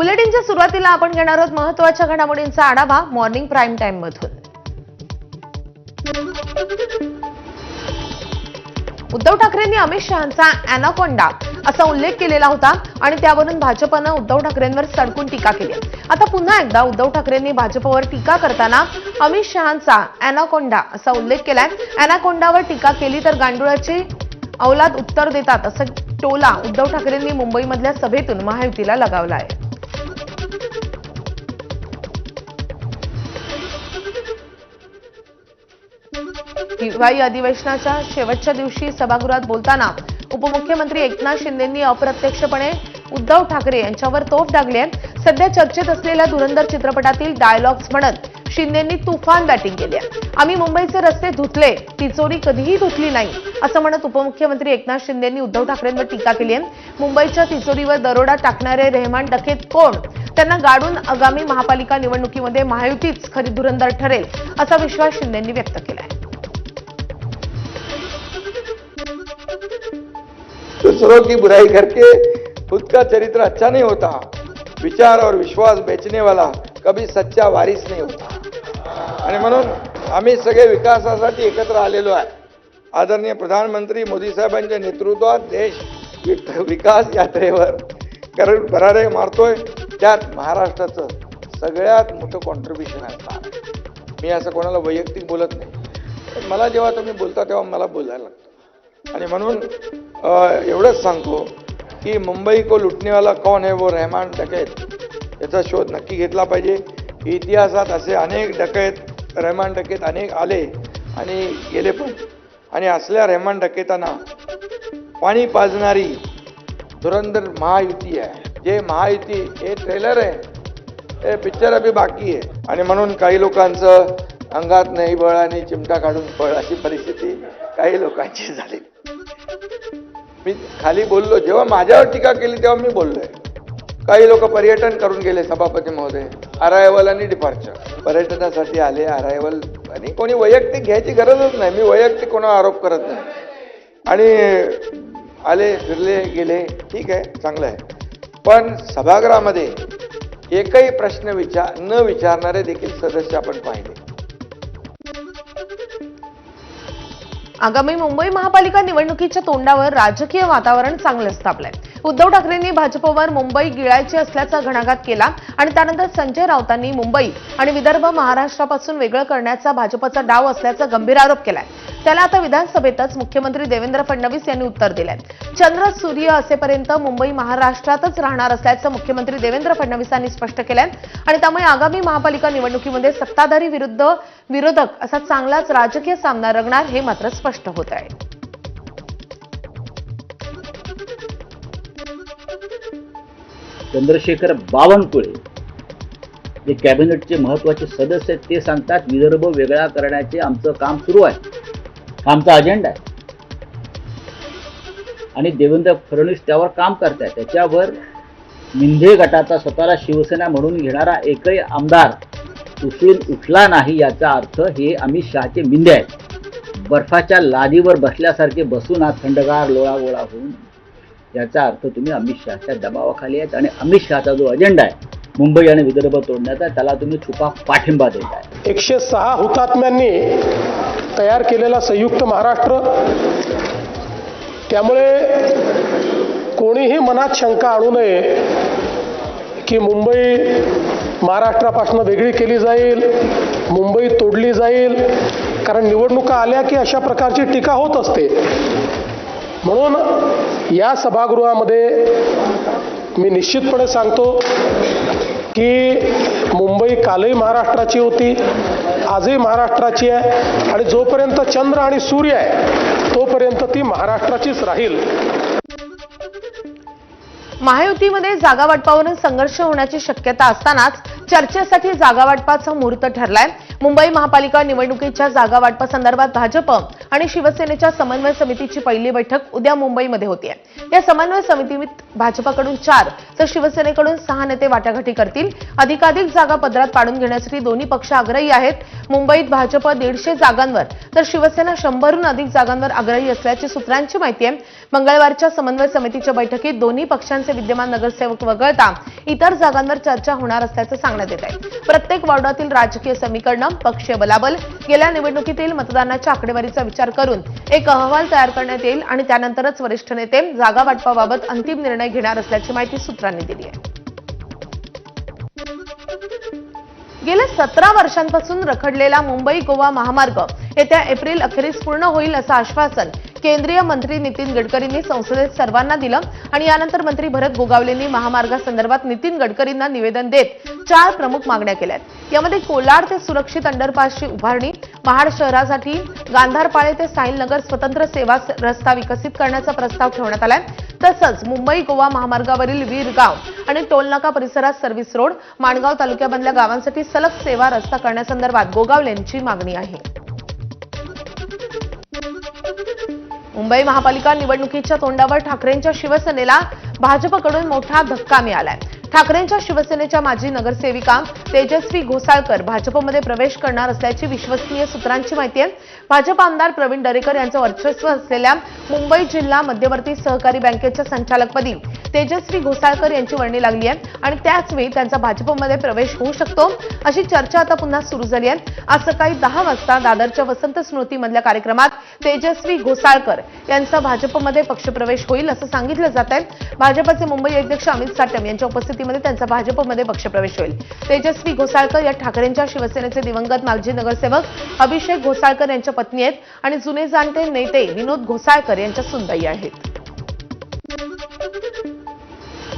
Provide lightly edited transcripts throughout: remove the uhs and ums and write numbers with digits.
बुलेटिनच्या सुरुवातीला आपण घेणार आहोत महत्त्वाच्या घडामोडींचा आढावा मॉर्निंग प्राईम टाइम मधून। उद्धव ठाकरेंनी अमित शहांचा अॅनाकोंडा असा उल्लेख केलेला होता आणि त्यावरून भाजपनं उद्धव ठाकरेंवर सडकून टीका केली। आता पुन्हा एकदा उद्धव ठाकरेंनी भाजपवर टीका करताना अमित शहांचा अॅनाकोंडा असा उल्लेख केलाय। अॅनाकोंडावर टीका केली तर गांडुळाची औलाद उत्तर देतात असं टोला उद्धव ठाकरेंनी मुंबईमधल्या सभेतून महायुतीला लगावलाय। हिवाळी अधिवेशनाच्या शेवटच्या दिवशी सभागृहात बोलताना उपमुख्यमंत्री एकनाथ शिंदेंनी अप्रत्यक्षपणे उद्धव ठाकरे यांच्यावर तोफ डागली आहे। सध्या चर्चेत असलेल्या धुरंधर चित्रपटातील डायलॉग्स म्हणत शिंदेंनी तुफान बॅटिंग केली आहे। आम्ही मुंबईचे रस्ते धुतले, तिचोरी कधीही धुतली नाही असं म्हणत उपमुख्यमंत्री एकनाथ शिंदेंनी उद्धव ठाकरेंवर टीका केली आहे। मुंबईच्या तिचोरीवर दरोडा टाकणारे रेहमान डकेत कोण? त्यांना गाडून आगामी महापालिका निवडणुकीमध्ये महायुतीच खरी धुरंधर ठरेल असा विश्वास शिंदेंनी व्यक्त केला आहे। दूसरों की बुराई करके खुद का चरित्र अच्छा नहीं होता। विचार और विश्वास बेचने वाला कभी सच्चा वारिस नहीं होता। आणि म्हणून आम्ही सगळे विकासासाठी एकत्र आलेलो आहे। आदरणीय प्रधानमंत्री मोदी साहेबांच्या नेतृत्वात देश विकास यात्रेवर भरारे मारतोय। त्यात महाराष्ट्राचं सगळ्यात मोठं कॉन्ट्रीब्युशन असणार। मी असं कोणाला वैयक्तिक बोलत नाही, मला जेव्हा तुम्ही बोलता तेव्हा मला बोलायला लागतं। आणि म्हणून एवढंच सांगतो की मुंबई को लुटने वाला कौन है वो रहमान डकैत याचा शोध नक्की घेतला पाहिजे। इतिहासात असे अनेक डकैत रहमान डकैत अनेक आले आणि गेले पण, आणि असल्या रहमान डकैतांना पाणी पाजणारी धुरंधर महायुती आहे। जे महायुती हे ट्रेलर आहे, हे पिक्चर अभी बाकी आहे। आणि म्हणून काही लोकांचं अंगात नाही बळ आणि चिमटा काढून पळ अशी परिस्थिती काही लोकांची झाली। मी खाली बोललो, जेव्हा माझ्यावर टीका केली तेव्हा मी बोललोय। काही लोक पर्यटन करून गेले, सभापती महोदय, अरायवल आणि डिपार्चर पर्यटनासाठी आले। अरायवल आणि कोणी वैयक्तिक घ्यायची गरजच नाही, मी वैयक्तिक कोणा आरोप करत नाही। आणि आले फिरले गेले, ठीक आहे, चांगलं आहे। पण सभागृहामध्ये एकही प्रश्न न विचारणारे देखील सदस्य आपण पाहिले। आगामी मुंबई महापालिका निवडणुकीच्या तोंडावर राजकीय वातावरण चांगलंच तापलंय। उद्धव ठाकरेंनी भाजपवर मुंबई गिळायची असल्याचा घणाघात केला आणि त्यानंतर संजय राऊतांनी मुंबई आणि विदर्भ महाराष्ट्रापासून वेगळं करण्याचा भाजपचा डाव असल्याचा गंभीर आरोप केलाय। त्याला आता विधानसभेतच मुख्यमंत्री देवेंद्र फडणवीस यांनी उत्तर दिलंय। चंद्र सूर्य असेपर्यंत मुंबई महाराष्ट्रातच राहणार असल्याचं मुख्यमंत्री देवेंद्र फडणवीसांनी स्पष्ट केलंय आणि त्यामुळे आगामी महापालिका निवडणुकीमध्ये सत्ताधारी विरुद्ध विरोधक असा चांगलाच राजकीय सामना रंगणार हे मात्र स्पष्ट होत आहे। चंद्रशेखर बावनकुळे जे कॅबिनेटचे महत्त्वाचे सदस्य आहेत ते सांगतात विदर्भ वेगळा करण्याचे आमचं काम सुरू आहे, आमचा अजेंडा आहे आणि देवेंद्र फडणवीस त्यावर काम करतायत। त्याच्यावर मिंधे गटाचा स्वतःला शिवसेना म्हणून घेणारा एकही आमदार उचलून उठला नाही याचा अर्थ हे अमित शहाचे मिंधे आहेत। बर्फाच्या लादीवर बसल्यासारखे बसून हा थंडगार लोळागोळा होऊन याचा अर्थ तुम्ही अमित शहाच्या दबावाखाली आहेत आणि अमित शहाचा जो अजेंडा आहे मुंबई आणि विदर्भ तोडण्याचा त्याला तुम्ही छुपा पाठिंबा देत आहे। 106 हुतात्म्यांनी तयार केलेला संयुक्त महाराष्ट्र, त्यामुळे कोणीही मनात शंका आणू नये की मुंबई महाराष्ट्रापासून वेगळी केली जाईल, मुंबई तोडली जाईल, कारण निवडणुका आल्या की अशा प्रकारची टीका होत असते। म्हणून या सभागृहामध्ये मी निश्चितपणे सांगतो की मुंबई कालही महाराष्ट्राची होती, आजही महाराष्ट्राची आहे आणि जोपर्यंत चंद्र आणि सूर्य आहे तोपर्यंत ती महाराष्ट्राचीच राहील। महायुतीमध्ये जागा वाटपावरून संघर्ष होण्याची शक्यता असतानाच चर्चेसाठी जागा वाटपाचा मुहूर्त ठरलाय। मुंबई महापालिका निवडणुकीच्या जागा वाटपासंदर्भात भाजप आणि शिवसेनेच्या समन्वय समितीची पहिली बैठक उद्या मुंबईमध्ये होतीये. या समन्वय समितीत भाजपकडून 4 तर शिवसेनेकडून 6 नेते वाटाघाटी करतील. अधिकाधिक जागा पदरात पाडून घेण्यासाठी दोन्ही पक्ष आग्रही आहेत. मुंबईत भाजप 150 जागांवर तर शिवसेना 100हून अधिक जागांवर आग्रही असल्याची सूत्रांची माहिती आहे. मंगळवारच्या समन्वय समितीच्या बैठकीत दोन्ही पक्षांचे विद्यमान नगरसेवक वगळता इतर जागांवर चर्चा होणार असल्याचं सांगण्यात येत आहे. प्रत्येक वॉर्डातील राजकीय समीकरणं, पक्षीय बलाबल, गेल्या निवडणुकीतील मतदानाच्या आकडेवारीचा विचार करून एक अहवाल तयार करण्यात येईल आणि त्यानंतरच वरिष्ठ नेते जागा वाटपाबाबत अंतिम निर्णय घेणार असल्याची माहिती सूत्रांनी दिली आहे. गेल्या 17 वर्षांपासून रखडलेला मुंबई गोवा महामार्ग येत्या एप्रिल अखेरीस पूर्ण होईल असं आश्वासन केंद्रीय मंत्री नितीन गडकरींनी संसदेत सर्वांना दिलं आणि यानंतर मंत्री भरत गोगावलेंनी महामार्गासंदर्भात नितीन गडकरींना निवेदन देत 4 प्रमुख मागण्या केल्यात. यामध्ये कोलाड ते सुरक्षित अंडरपासची उभारणी, महाड शहरासाठी गांधारपाळे ते साहिलनगर स्वतंत्र सेवा रस्ता विकसित करण्याचा प्रस्ताव ठेवण्यात आलाय. तसंच मुंबई गोवा महामार्गावरील वीरगाव आणि टोलनाका परिसरात सर्व्हिस रोड, माणगाव तालुक्यामधल्या गावांसाठी सलग सेवा रस्ता करण्यासंदर्भात गोगावलेंची मागणी आहे. मुंबई महापालिका निवडणुकीच्या तोंडावर ठाकरेंच्या शिवसेनेला भाजपकडून मोठा धक्का मिळालाय. ठाकरेंच्या शिवसेनेच्या माजी नगरसेविका तेजस्वी घोसाळकर भाजपमध्ये प्रवेश करणार असल्याची विश्वसनीय सूत्रांची माहिती आहे. भाजप आमदार प्रवीण दरेकर यांचं वर्चस्व असलेल्या मुंबई जिल्हा मध्यवर्ती सहकारी बँकेच्या संचालकपदी तेजस्वी घोसाळकर यांची वर्णी लागली आहे आणि त्याचवेळी त्यांचा भाजपमध्ये प्रवेश होऊ शकतो अशी चर्चा आता पुन्हा सुरू झाली आहे. आज सकाळी 10 वाजता दादरच्या वसंत स्मृतीमधल्या कार्यक्रमात तेजस्वी घोसाळकर यांचा भाजपमध्ये पक्षप्रवेश होईल असं सांगितलं जात आहे. भाजपचे मुंबई अध्यक्ष अमित साटम यांच्या उपस्थितीमध्ये त्यांचा भाजपमध्ये पक्षप्रवेश होईल. तेजस्वी घोसाळकर या ठाकरेंच्या शिवसेनेचे दिवंगत माजी नगरसेवक अभिषेक घोसाळकर यांच्या पत्नी आहेत आणि जुने जाणते नेते विनोद घोसाळकर यांच्या सुनबाई आहेत.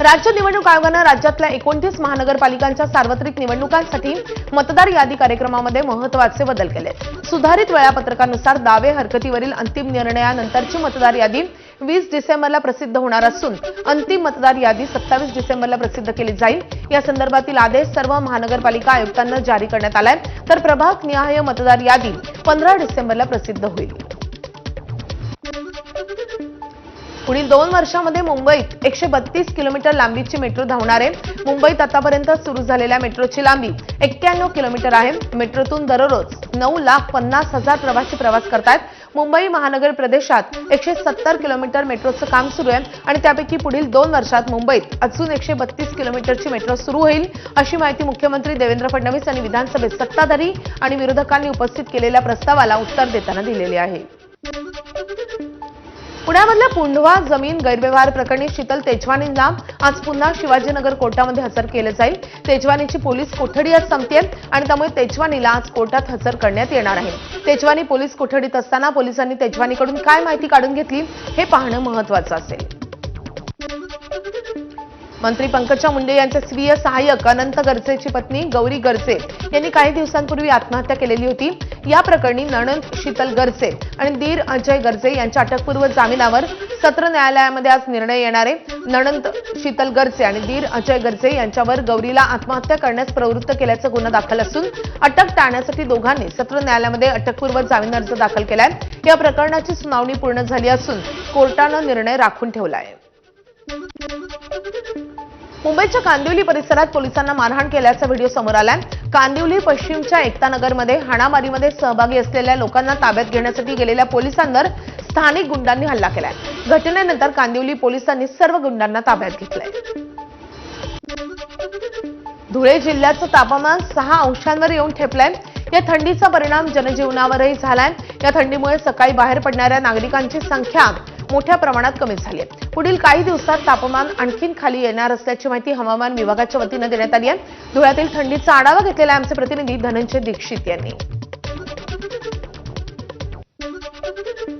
राज्य निवडणूक आयोगानं राज्यातल्या 29 महानगरपालिकांच्या सार्वत्रिक निवडणुकांसाठी मतदार यादी कार्यक्रमामध्ये महत्त्वाचे बदल केले. सुधारित वेळापत्रकानुसार दावे हरकतीवरील अंतिम निर्णयानंतरची मतदार यादी 20 डिसेंबरला प्रसिद्ध होणार असून अंतिम मतदार यादी 27 डिसेंबरला प्रसिद्ध केली जाईल. या संदर्भातील आदेश सर्व महानगरपालिका आयुक्तांना जारी करण्यात आलाय तर प्रभागनिहाय मतदार यादी 15 डिसेंबरला प्रसिद्ध होईल. पुढील 2 वर्षांमध्ये मुंबईत 132 किलोमीटर लांबीची मेट्रो धावणार आहे. मुंबईत आतापर्यंत सुरू झालेल्या मेट्रोची लांबी 91 किलोमीटर आहे. मेट्रोतून दररोज 9,50,000 प्रवासी प्रवास करतात. मुंबई महानगर प्रदेशात 170 किलोमीटर मेट्रोचं काम सुरू आहे आणि त्यापैकी पुढील 2 वर्षात मुंबईत अजून 132 किलोमीटरची मेट्रो सुरू होईल अशी माहिती मुख्यमंत्री देवेंद्र फडणवीस यांनी विधानसभेत सत्ताधारी आणि विरोधकांनी उपस्थित केलेल्या प्रस्तावाला उत्तर देताना दिलेले आहे. पुण्यामधल्या पुंडवा जमीन गैरव्यवहार प्रकरणी शीतल तेजवानींना आज पुन्हा शिवाजीनगर कोर्टामध्ये हजर केलं जाईल. तेजवानीची पोलीस कोठडी आज संपतेय आणि त्यामुळे तेजवानीला आज कोर्टात हजर करण्यात येणार आहे. तेजवानी पोलीस कोठडीत असताना पोलिसांनी तेजवानीकडून काय माहिती काढून घेतली हे पाहणं महत्त्वाचं असेल. मंत्री पंकजा मुंडे यांचे स्वीय सहाय्यक अनंत गर्जेची पत्नी गौरी गर्जे यांनी काही दिवसांपूर्वी आत्महत्या केलेली होती. या प्रकरणी नणंद शीतल गर्जे आणि दीर अजय गर्जे यांच्या अटकपूर्व जामिनावर सत्र न्यायालयामध्ये आज निर्णय येणार आहे. नणंद शीतल गर्जे आणि दीर अजय गर्जे यांच्यावर गौरीला आत्महत्या करण्यास प्रवृत्त केल्याचा गुन्हा दाखल असून अटक टाळण्यासाठी दोघांनी सत्र न्यायालयामध्ये अटकपूर्व जामीन अर्ज दाखल केलाय. या प्रकरणाची सुनावणी पूर्ण झाली असून कोर्टानं निर्णय राखून ठेवला आहे. मुंबईच्या कांदिवली परिसरात पोलिसांना मारहाण केल्याचा व्हिडिओ समोर आलाय. कांदिवली पश्चिमच्या एकतानगरमध्ये हाणामारीमध्ये सहभागी असलेल्या लोकांना ताब्यात घेण्यासाठी गेलेल्या पोलिसांवर स्थानिक गुंडांनी हल्ला केलाय. घटनेनंतर कांदिवली पोलिसांनी सर्व गुंडांना ताब्यात घेतलंय. धुळे जिल्ह्याचं तापमान 6 अंशांवर येऊन ठेपलंय. या थंडीचा परिणाम जनजीवनावरही झालाय. या थंडीमुळे सकाळी बाहेर पडणाऱ्या नागरिकांची संख्या मोठ्या प्रमाणात कमी झाली आहे. पुढील काही दिवसात तापमान आणखीन खाली येणार असल्याची माहिती हवामान विभागाच्या वतीनं देण्यात आली आहे. धुळ्यातील थंडीचा आढावा घेतलेला आमचे प्रतिनिधी धनंजय दीक्षित यांनी.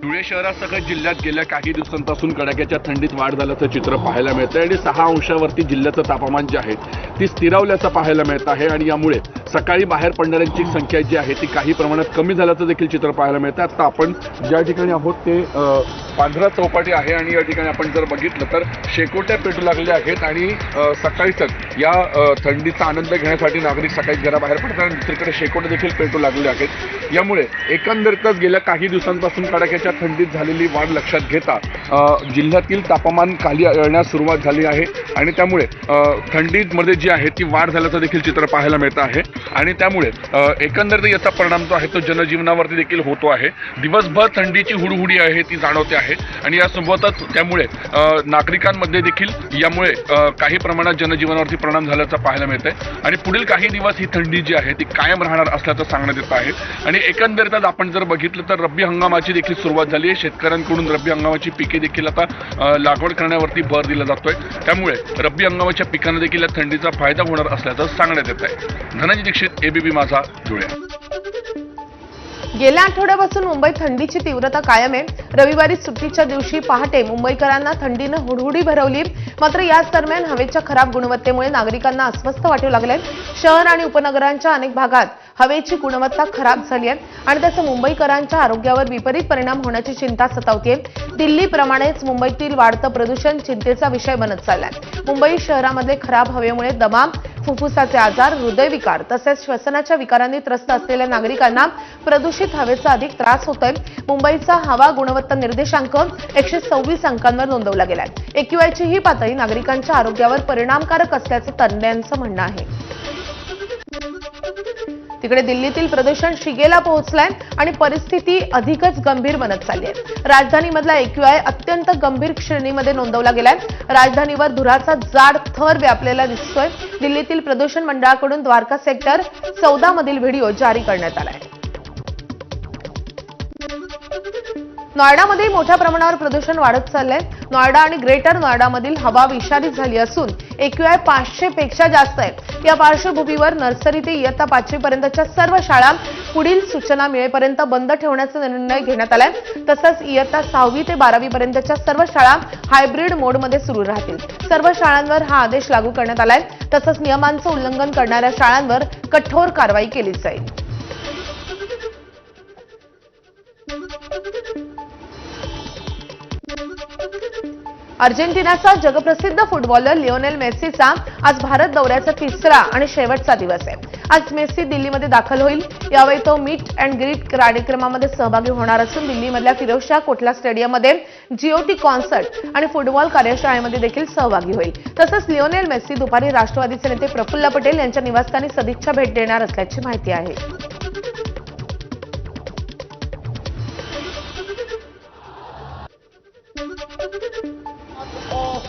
धुळे शहरासह जिल्ह्यात गेल्या काही दिवसांपासून कडाक्याच्या थंडीत वाढ झाल्याचं चित्र पाहायला मिळतंय आणि 6 अंशावरती जिल्ह्याचं तापमान जे आहे ती स्थिरावल्याचं पाहायला मिळत आहे आणि यामुळे सकाळी बाहेर पडणाऱ्यांची संख्या जी आहे ती काही प्रमाणात कमी झाल्याचं देखील चित्र पाहायला मिळतं. आता आपण ज्या ठिकाणी आहोत ते पांढरा चौपाटी आहे आणि या ठिकाणी आपण जर बघितलं तर शेकोट्या पेटू लागल्या आहेत आणि सकाळीच या थंडीचा आनंद घेण्यासाठी नागरिक सकाळी घराबाहेर पडतात आणि दुसरीकडे शेकोटे देखील पेटू लागले आहेत. यामुळे एकंदरीतच गेल्या काही दिवसांपासून कडाक्याच्या थंडीत झालेली वाढ लक्षात घेता जिल्ह्यातील तापमान खाली येण्यास सुरुवात झाली आहे आणि त्यामुळे थंडीमध्ये जी आहे ती वाढ झाल्याचं देखील चित्र पाहायला मिळतं आहे आणि त्यामुळे एकंदरीत याचा परिणाम जो आहे तो जनजीवनावरती देखील होतो आहे. दिवसभर थंडीची हुडहुडी आहे ती जाणवते आहे आणि यासोबतच त्यामुळे नागरिकांमध्ये देखील यामुळे काही प्रमाणात जनजीवनावरती परिणाम झाल्याचं पाहायला मिळतंय आणि पुढील काही दिवस ही थंडी जी आहे ती कायम राहणार असल्याचं सांगण्यात येत आहे. आणि एकंदरीतच आपण जर बघितलं तर रब्बी हंगामाची देखील सुरुवात झाली आहे. शेतकऱ्यांकडून रब्बी हंगामाची पिके देखील आता लागवड करण्यावरती भर दिला जातोय. त्यामुळे रब्बी हंगामाच्या पिकांना देखील या थंडीचा फायदा होणार असल्याचं सांगण्यात येत आहे. धनंजय दीक्षित, एबीपी माझा, धुळे. गेल्या आठवड्यापासून मुंबईत थंडीची तीव्रता कायम आहे. रविवारी सुट्टीच्या दिवशी पहाटे मुंबईकरांना थंडीनं हुडहुडी भरवली. मात्र याच दरम्यान हवेच्या खराब गुणवत्तेमुळे नागरिकांना अस्वस्थ वाटू लागले. शहर आणि उपनगरांच्या अनेक भागात हवेची गुणवत्ता खराब झाली आहे आणि त्याचा मुंबईकरांच्या आरोग्यावर विपरीत परिणाम होण्याची चिंता सतावते. दिल्लीप्रमाणेच मुंबईतील वाढतं प्रदूषण चिंतेचा विषय बनत चाललाय. मुंबई शहरामध्ये खराब हवेमुळे दमा, फुफ्फुसाचे आजार, हृदयविकार तसेच श्वसनाच्या विकारांनी त्रस्त असलेल्या नागरिकांना प्रदूषित हवेचा अधिक त्रास होतोय. मुंबईचा हवा गुणवत्ता निर्देशांक 126 अंकांवर नोंदवला गेलाय. AQI ही पातळी नागरिकांच्या आरोग्यावर परिणामकारक असल्याचं तज्ज्ञांचं म्हणणं आहे. तिकडे दिल्लीतील प्रदूषण शिगेला पोहोचलाय आणि परिस्थिती अधिकच गंभीर बनत चालली आहे. राजधानीमधला AQI अत्यंत गंभीर श्रेणीमध्ये नोंदवला गेलाय. राजधानीवर धुराचा जाड थर व्यापलेला दिसतोय. दिल्लीतील प्रदूषण मंडळाकडून द्वारका सेक्टर 14 मधील व्हिडिओ जारी करण्यात आलाय. नोएडामध्ये मोठ्या प्रमाणावर प्रदूषण वाढत चाललंय. नोएडा आणि ग्रेटर नोएडामधील हवा विषारी झाली असून AQI 500 पेक्षा जास्त आहे. या पार्श्वभूमीवर नर्सरी ते इयत्ता 5वी पर्यंतच्या सर्व शाळा पुढील सूचना मिळेपर्यंत बंद ठेवण्याचा निर्णय घेण्यात आलाय. तसंच इयत्ता 6वी ते 12वी पर्यंतच्या सर्व शाळा हायब्रिड मोडमध्ये सुरू राहतील. सर्व शाळांवर हा आदेश लागू करण्यात आलाय. तसंच नियमांचं उल्लंघन करणाऱ्या शाळांवर कठोर कारवाई केली जाईल. अर्जेंटिनाचा जगप्रसिद्ध फुटबॉलर लिओनेल मेसीचा आज भारत दौऱ्याचा तिसरा आणि शेवटचा दिवस आहे. आज मेसी दिल्लीमध्ये दाखल होईल. यावेळी तो मीट अँड ग्रीट कार्यक्रमामध्ये सहभागी होणार असून दिल्लीमधल्या फिरोजशाह कोटला स्टेडियममध्ये GOT कॉन्सर्ट आणि फुटबॉल कार्यशाळेमध्ये देखील सहभागी होईल. तसंच लिओनेल मेसी दुपारी राष्ट्रवादीचे नेते प्रफुल्ल पटेल यांच्या निवासस्थानी सदिच्छा भेट देणार असल्याची माहिती आहे.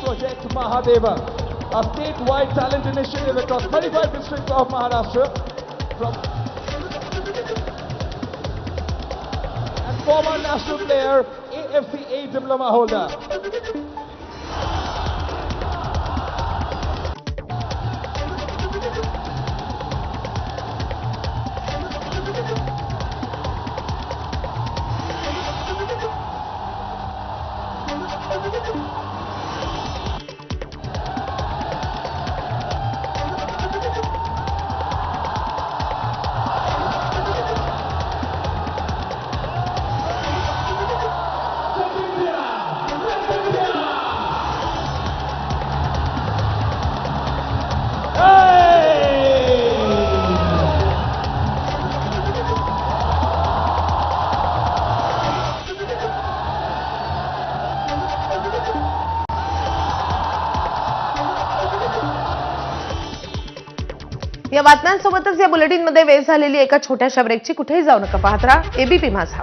Project Mahadeva, a statewide talent initiative across 35 districts of Maharashtra. And former national player, AFC A diploma holder. या बातम्यांसोबतच या बुलेटिनमध्ये वेळ झालेली एका छोट्याशा ब्रेकची. कुठेही जाऊ नका, पाहत राहा एबीपी माझा.